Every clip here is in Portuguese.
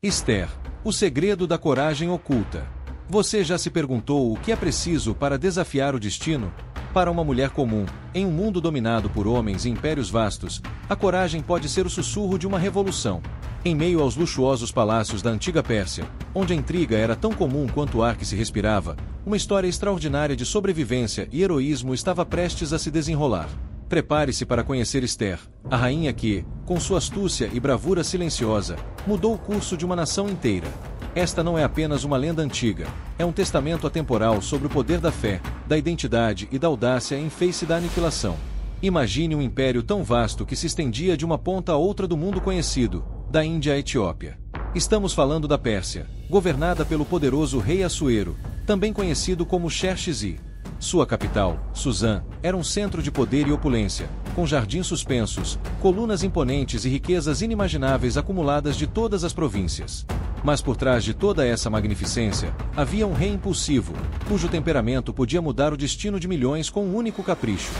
Esther, o segredo da coragem oculta. Você já se perguntou o que é preciso para desafiar o destino? Para uma mulher comum, em um mundo dominado por homens e impérios vastos, a coragem pode ser o sussurro de uma revolução. Em meio aos luxuosos palácios da antiga Pérsia, onde a intriga era tão comum quanto o ar que se respirava, uma história extraordinária de sobrevivência e heroísmo estava prestes a se desenrolar. Prepare-se para conhecer Esther, a rainha que, com sua astúcia e bravura silenciosa, mudou o curso de uma nação inteira. Esta não é apenas uma lenda antiga, é um testamento atemporal sobre o poder da fé, da identidade e da audácia em face da aniquilação. Imagine um império tão vasto que se estendia de uma ponta a outra do mundo conhecido, da Índia à Etiópia. Estamos falando da Pérsia, governada pelo poderoso rei Assuero, também conhecido como Xerxes. Sua capital, Suzã, era um centro de poder e opulência, com jardins suspensos, colunas imponentes e riquezas inimagináveis acumuladas de todas as províncias. Mas por trás de toda essa magnificência, havia um rei impulsivo, cujo temperamento podia mudar o destino de milhões com um único capricho.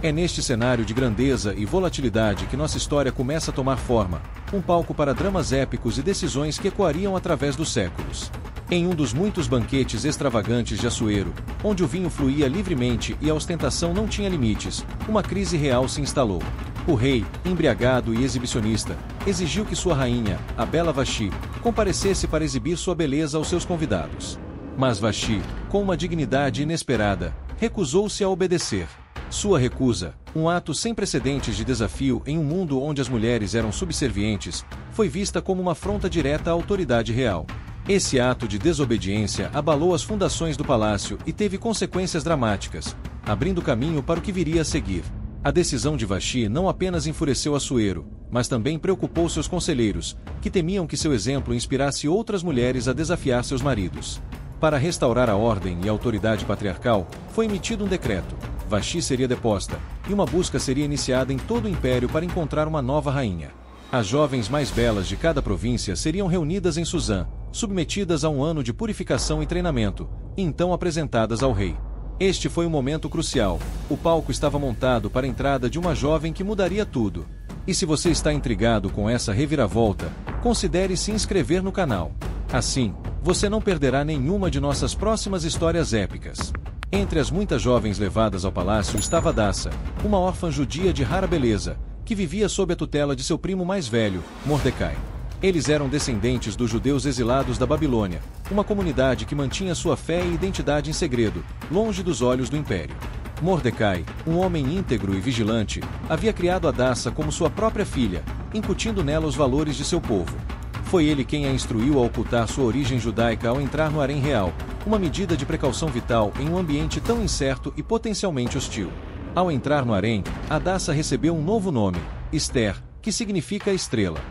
É neste cenário de grandeza e volatilidade que nossa história começa a tomar forma, um palco para dramas épicos e decisões que ecoariam através dos séculos. Em um dos muitos banquetes extravagantes de Assuero, onde o vinho fluía livremente e a ostentação não tinha limites, uma crise real se instalou. O rei, embriagado e exibicionista, exigiu que sua rainha, a bela Vashti, comparecesse para exibir sua beleza aos seus convidados. Mas Vashti, com uma dignidade inesperada, recusou-se a obedecer. Sua recusa, um ato sem precedentes de desafio em um mundo onde as mulheres eram subservientes, foi vista como uma afronta direta à autoridade real. Esse ato de desobediência abalou as fundações do palácio e teve consequências dramáticas, abrindo caminho para o que viria a seguir. A decisão de Vashti não apenas enfureceu Assuero, mas também preocupou seus conselheiros, que temiam que seu exemplo inspirasse outras mulheres a desafiar seus maridos. Para restaurar a ordem e a autoridade patriarcal, foi emitido um decreto. Vashti seria deposta, e uma busca seria iniciada em todo o império para encontrar uma nova rainha. As jovens mais belas de cada província seriam reunidas em Suzã, submetidas a um ano de purificação e treinamento, e então apresentadas ao rei. Este foi um momento crucial. O palco estava montado para a entrada de uma jovem que mudaria tudo. E se você está intrigado com essa reviravolta, considere se inscrever no canal. Assim, você não perderá nenhuma de nossas próximas histórias épicas. Entre as muitas jovens levadas ao palácio estava Dassa, uma órfã judia de rara beleza, que vivia sob a tutela de seu primo mais velho, Mordecai. Eles eram descendentes dos judeus exilados da Babilônia, uma comunidade que mantinha sua fé e identidade em segredo, longe dos olhos do império. Mordecai, um homem íntegro e vigilante, havia criado a Dassa como sua própria filha, incutindo nela os valores de seu povo. Foi ele quem a instruiu a ocultar sua origem judaica ao entrar no harém real, uma medida de precaução vital em um ambiente tão incerto e potencialmente hostil. Ao entrar no harém, a Dassa recebeu um novo nome, Esther, que significa estrela.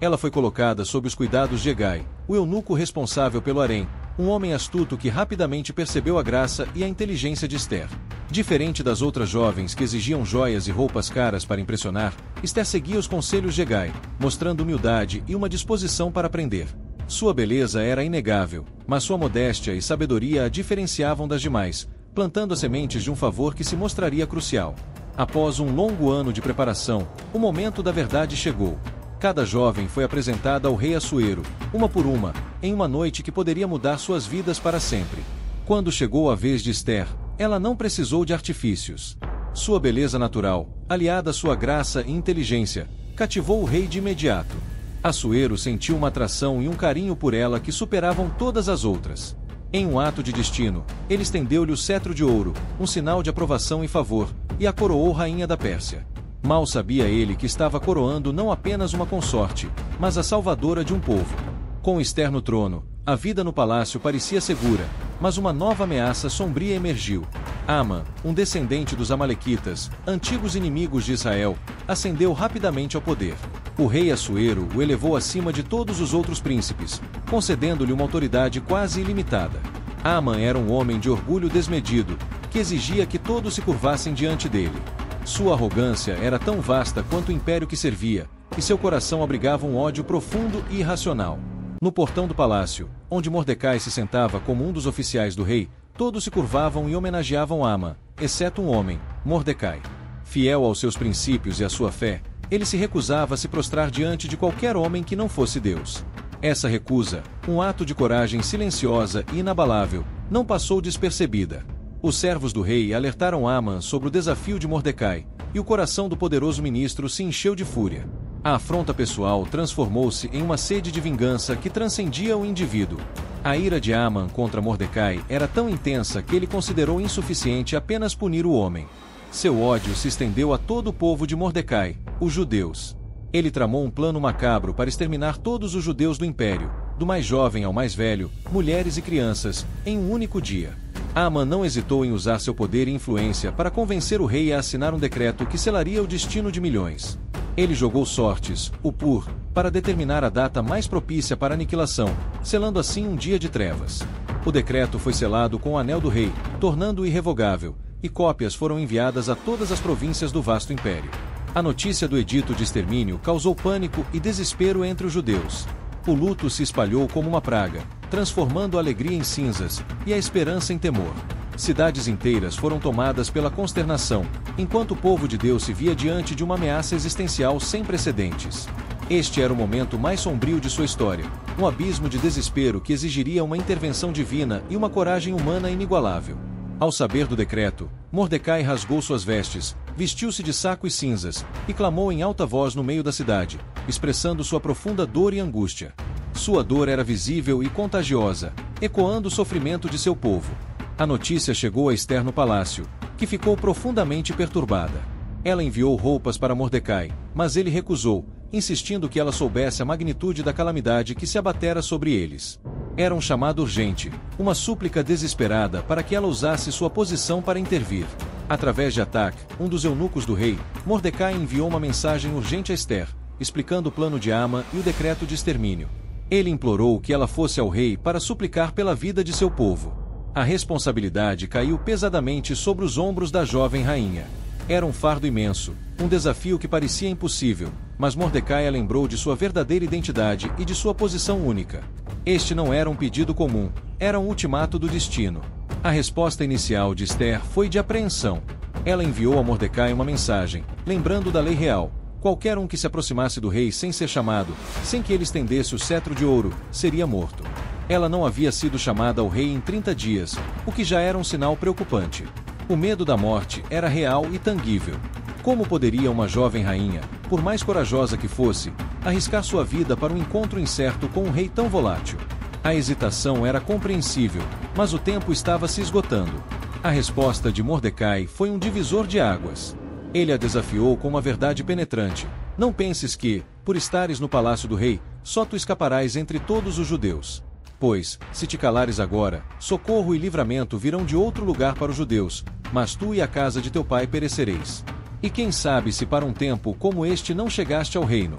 Ela foi colocada sob os cuidados de Hegai, o eunuco responsável pelo harém, um homem astuto que rapidamente percebeu a graça e a inteligência de Esther. Diferente das outras jovens que exigiam joias e roupas caras para impressionar, Esther seguia os conselhos de Hegai, mostrando humildade e uma disposição para aprender. Sua beleza era inegável, mas sua modéstia e sabedoria a diferenciavam das demais, plantando as sementes de um favor que se mostraria crucial. Após um longo ano de preparação, o momento da verdade chegou. Cada jovem foi apresentada ao rei Assuero, uma por uma, em uma noite que poderia mudar suas vidas para sempre. Quando chegou a vez de Esther, ela não precisou de artifícios. Sua beleza natural, aliada à sua graça e inteligência, cativou o rei de imediato. Assuero sentiu uma atração e um carinho por ela que superavam todas as outras. Em um ato de destino, ele estendeu-lhe o cetro de ouro, um sinal de aprovação e favor, e a coroou rainha da Pérsia. Mal sabia ele que estava coroando não apenas uma consorte, mas a salvadora de um povo. Com Esther no trono, a vida no palácio parecia segura, mas uma nova ameaça sombria emergiu. Amã, um descendente dos Amalequitas, antigos inimigos de Israel, ascendeu rapidamente ao poder. O rei Assuero o elevou acima de todos os outros príncipes, concedendo-lhe uma autoridade quase ilimitada. Amã era um homem de orgulho desmedido, que exigia que todos se curvassem diante dele. Sua arrogância era tão vasta quanto o império que servia, e seu coração abrigava um ódio profundo e irracional. No portão do palácio, onde Mordecai se sentava como um dos oficiais do rei, todos se curvavam e homenageavam Amã, exceto um homem, Mordecai. Fiel aos seus princípios e à sua fé, ele se recusava a se prostrar diante de qualquer homem que não fosse Deus. Essa recusa, um ato de coragem silenciosa e inabalável, não passou despercebida. Os servos do rei alertaram Haman sobre o desafio de Mordecai, e o coração do poderoso ministro se encheu de fúria. A afronta pessoal transformou-se em uma sede de vingança que transcendia o indivíduo. A ira de Haman contra Mordecai era tão intensa que ele considerou insuficiente apenas punir o homem. Seu ódio se estendeu a todo o povo de Mordecai, os judeus. Ele tramou um plano macabro para exterminar todos os judeus do império, do mais jovem ao mais velho, mulheres e crianças, em um único dia. Haman não hesitou em usar seu poder e influência para convencer o rei a assinar um decreto que selaria o destino de milhões. Ele jogou sortes, o pur, para determinar a data mais propícia para a aniquilação, selando assim um dia de trevas. O decreto foi selado com o anel do rei, tornando-o irrevogável, e cópias foram enviadas a todas as províncias do vasto império. A notícia do edito de extermínio causou pânico e desespero entre os judeus. O luto se espalhou como uma praga, transformando a alegria em cinzas e a esperança em temor. Cidades inteiras foram tomadas pela consternação, enquanto o povo de Deus se via diante de uma ameaça existencial sem precedentes. Este era o momento mais sombrio de sua história, um abismo de desespero que exigiria uma intervenção divina e uma coragem humana inigualável. Ao saber do decreto, Mordecai rasgou suas vestes, vestiu-se de saco e cinzas, e clamou em alta voz no meio da cidade, expressando sua profunda dor e angústia. Sua dor era visível e contagiosa, ecoando o sofrimento de seu povo. A notícia chegou a Ester no palácio, que ficou profundamente perturbada. Ela enviou roupas para Mordecai, mas ele recusou, insistindo que ela soubesse a magnitude da calamidade que se abatera sobre eles. Era um chamado urgente, uma súplica desesperada para que ela usasse sua posição para intervir. Através de Atac, um dos eunucos do rei, Mordecai enviou uma mensagem urgente a Ester, explicando o plano de Haman e o decreto de extermínio. Ele implorou que ela fosse ao rei para suplicar pela vida de seu povo. A responsabilidade caiu pesadamente sobre os ombros da jovem rainha. Era um fardo imenso, um desafio que parecia impossível, mas Mordecai a lembrou de sua verdadeira identidade e de sua posição única. Este não era um pedido comum, era um ultimato do destino. A resposta inicial de Ester foi de apreensão. Ela enviou a Mordecai uma mensagem, lembrando da lei real. Qualquer um que se aproximasse do rei sem ser chamado, sem que ele estendesse o cetro de ouro, seria morto. Ela não havia sido chamada ao rei em 30 dias, o que já era um sinal preocupante. O medo da morte era real e tangível. Como poderia uma jovem rainha, por mais corajosa que fosse, arriscar sua vida para um encontro incerto com um rei tão volátil? A hesitação era compreensível, mas o tempo estava se esgotando. A resposta de Mordecai foi um divisor de águas. Ele a desafiou com uma verdade penetrante. Não penses que, por estares no palácio do rei, só tu escaparás entre todos os judeus. Pois, se te calares agora, socorro e livramento virão de outro lugar para os judeus, mas tu e a casa de teu pai perecereis. E quem sabe se para um tempo como este não chegaste ao reino?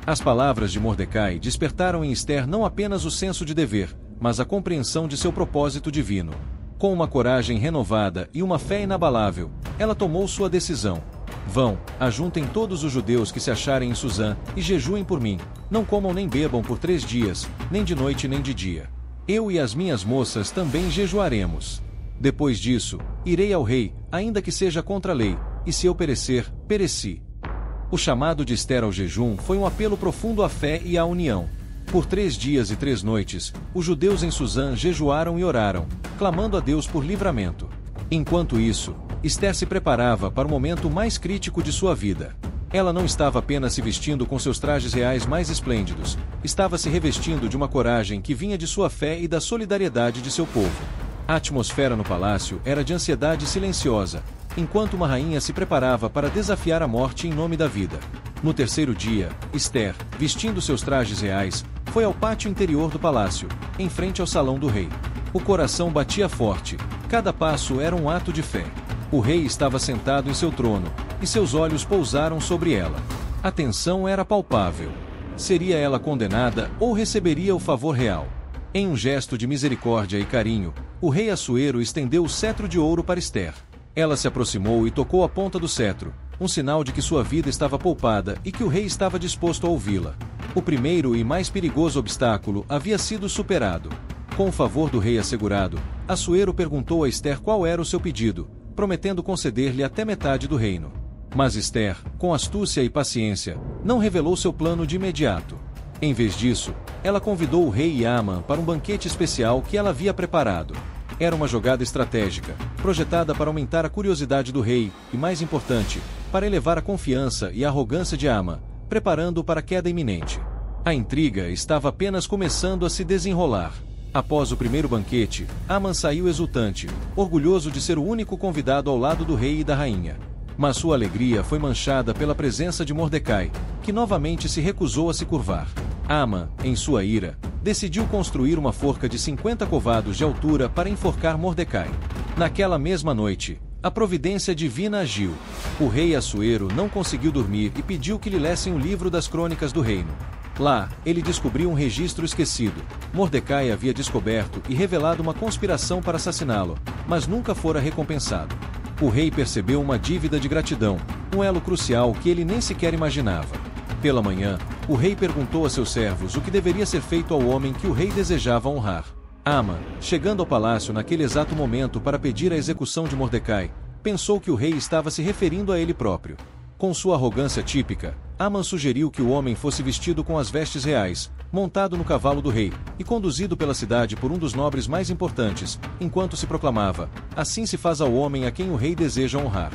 As palavras de Mordecai despertaram em Ester não apenas o senso de dever, mas a compreensão de seu propósito divino. Com uma coragem renovada e uma fé inabalável, ela tomou sua decisão. Vão, ajuntem todos os judeus que se acharem em Suzã, e jejuem por mim, não comam nem bebam por 3 dias, nem de noite nem de dia. Eu e as minhas moças também jejuaremos. Depois disso, irei ao rei, ainda que seja contra a lei, e se eu perecer, pereci. O chamado de Ester ao jejum foi um apelo profundo à fé e à união. Por 3 dias e 3 noites, os judeus em Suzã jejuaram e oraram, clamando a Deus por livramento. Enquanto isso, Ester se preparava para o momento mais crítico de sua vida. Ela não estava apenas se vestindo com seus trajes reais mais esplêndidos, estava se revestindo de uma coragem que vinha de sua fé e da solidariedade de seu povo. A atmosfera no palácio era de ansiedade silenciosa, enquanto uma rainha se preparava para desafiar a morte em nome da vida. No 3º dia, Ester, vestindo seus trajes reais, foi ao pátio interior do palácio, em frente ao salão do rei. O coração batia forte, cada passo era um ato de fé. O rei estava sentado em seu trono, e seus olhos pousaram sobre ela. A tensão era palpável. Seria ela condenada ou receberia o favor real? Em um gesto de misericórdia e carinho, o rei Assuero estendeu o cetro de ouro para Ester. Ela se aproximou e tocou a ponta do cetro, um sinal de que sua vida estava poupada e que o rei estava disposto a ouvi-la. O primeiro e mais perigoso obstáculo havia sido superado. Com o favor do rei assegurado, Assuero perguntou a Ester qual era o seu pedido, prometendo conceder-lhe até metade do reino. Mas Ester, com astúcia e paciência, não revelou seu plano de imediato. Em vez disso, ela convidou o rei e Haman para um banquete especial que ela havia preparado. Era uma jogada estratégica, projetada para aumentar a curiosidade do rei e, mais importante, para elevar a confiança e a arrogância de Haman, preparando-o para a queda iminente. A intriga estava apenas começando a se desenrolar. Após o primeiro banquete, Haman saiu exultante, orgulhoso de ser o único convidado ao lado do rei e da rainha. Mas sua alegria foi manchada pela presença de Mordecai, que novamente se recusou a se curvar. Haman, em sua ira, decidiu construir uma forca de 50 covados de altura para enforcar Mordecai. Naquela mesma noite, a providência divina agiu. O rei Assuero não conseguiu dormir e pediu que lhe lessem o livro das crônicas do reino. Lá, ele descobriu um registro esquecido. Mordecai havia descoberto e revelado uma conspiração para assassiná-lo, mas nunca fora recompensado. O rei percebeu uma dívida de gratidão, um elo crucial que ele nem sequer imaginava. Pela manhã, o rei perguntou a seus servos o que deveria ser feito ao homem que o rei desejava honrar. Haman, chegando ao palácio naquele exato momento para pedir a execução de Mordecai, pensou que o rei estava se referindo a ele próprio. Com sua arrogância típica, Haman sugeriu que o homem fosse vestido com as vestes reais, montado no cavalo do rei, e conduzido pela cidade por um dos nobres mais importantes, enquanto se proclamava: "Assim se faz ao homem a quem o rei deseja honrar."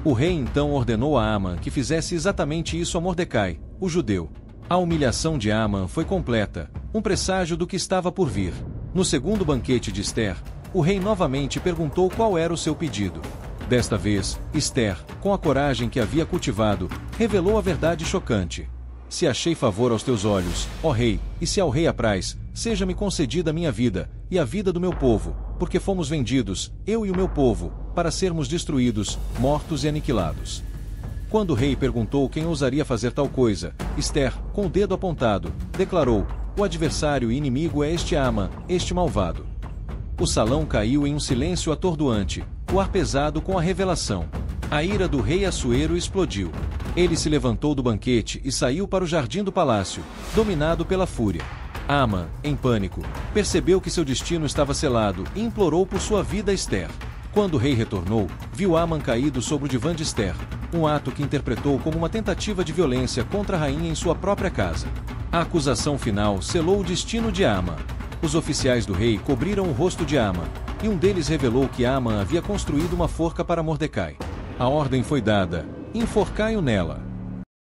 O rei então ordenou a Haman que fizesse exatamente isso a Mordecai, o judeu. A humilhação de Haman foi completa, um presságio do que estava por vir. No segundo banquete de Ester, o rei novamente perguntou qual era o seu pedido. Desta vez, Ester, com a coragem que havia cultivado, revelou a verdade chocante. "Se achei favor aos teus olhos, ó rei, e se ao rei apraz, seja-me concedida a minha vida, e a vida do meu povo, porque fomos vendidos, eu e o meu povo, para sermos destruídos, mortos e aniquilados." Quando o rei perguntou quem ousaria fazer tal coisa, Ester, com o dedo apontado, declarou: "O adversário e inimigo é este Haman, este malvado." O salão caiu em um silêncio atordoante, o ar pesado com a revelação. A ira do rei Assuero explodiu. Ele se levantou do banquete e saiu para o jardim do palácio, dominado pela fúria. Haman, em pânico, percebeu que seu destino estava selado e implorou por sua vida a Ester. Quando o rei retornou, viu Haman caído sobre o divã de Ester, um ato que interpretou como uma tentativa de violência contra a rainha em sua própria casa. A acusação final selou o destino de Haman. Os oficiais do rei cobriram o rosto de Haman, e um deles revelou que Haman havia construído uma forca para Mordecai. A ordem foi dada: enforcai-o nela.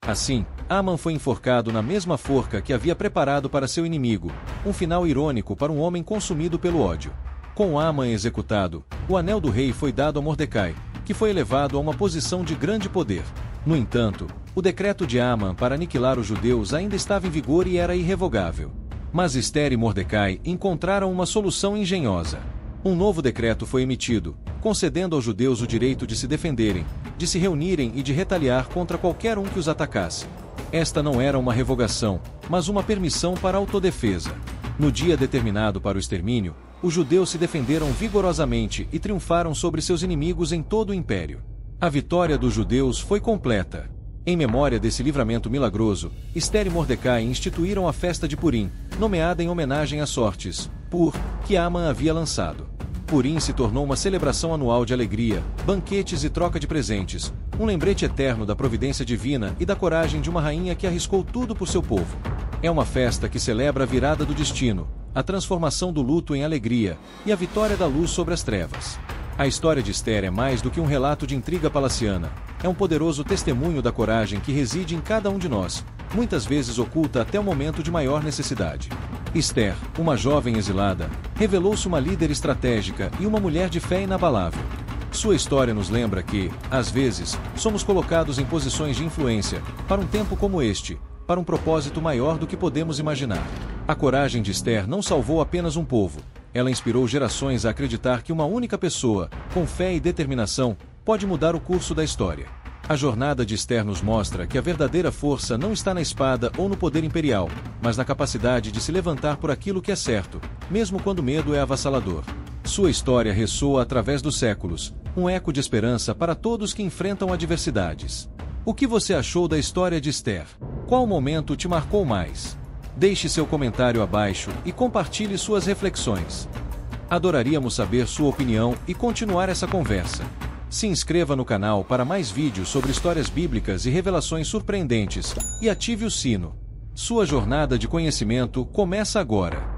Assim, Haman foi enforcado na mesma forca que havia preparado para seu inimigo, um final irônico para um homem consumido pelo ódio. Com Haman executado, o anel do rei foi dado a Mordecai, que foi elevado a uma posição de grande poder. No entanto, o decreto de Haman para aniquilar os judeus ainda estava em vigor e era irrevogável. Mas Ester e Mordecai encontraram uma solução engenhosa. Um novo decreto foi emitido, concedendo aos judeus o direito de se defenderem, de se reunirem e de retaliar contra qualquer um que os atacasse. Esta não era uma revogação, mas uma permissão para autodefesa. No dia determinado para o extermínio, os judeus se defenderam vigorosamente e triunfaram sobre seus inimigos em todo o império. A vitória dos judeus foi completa. Em memória desse livramento milagroso, Ester e Mordecai instituíram a festa de Purim, nomeada em homenagem às sortes, que Haman havia lançado. Purim se tornou uma celebração anual de alegria, banquetes e troca de presentes, um lembrete eterno da providência divina e da coragem de uma rainha que arriscou tudo por seu povo. É uma festa que celebra a virada do destino, a transformação do luto em alegria e a vitória da luz sobre as trevas. A história de Ester é mais do que um relato de intriga palaciana. É um poderoso testemunho da coragem que reside em cada um de nós, muitas vezes oculta até o momento de maior necessidade. Ester, uma jovem exilada, revelou-se uma líder estratégica e uma mulher de fé inabalável. Sua história nos lembra que, às vezes, somos colocados em posições de influência, para um tempo como este, para um propósito maior do que podemos imaginar. A coragem de Ester não salvou apenas um povo. Ela inspirou gerações a acreditar que uma única pessoa, com fé e determinação, pode mudar o curso da história. A jornada de Ester nos mostra que a verdadeira força não está na espada ou no poder imperial, mas na capacidade de se levantar por aquilo que é certo, mesmo quando o medo é avassalador. Sua história ressoa através dos séculos, um eco de esperança para todos que enfrentam adversidades. O que você achou da história de Ester? Qual momento te marcou mais? Deixe seu comentário abaixo e compartilhe suas reflexões. Adoraríamos saber sua opinião e continuar essa conversa. Se inscreva no canal para mais vídeos sobre histórias bíblicas e revelações surpreendentes, e ative o sino. Sua jornada de conhecimento começa agora.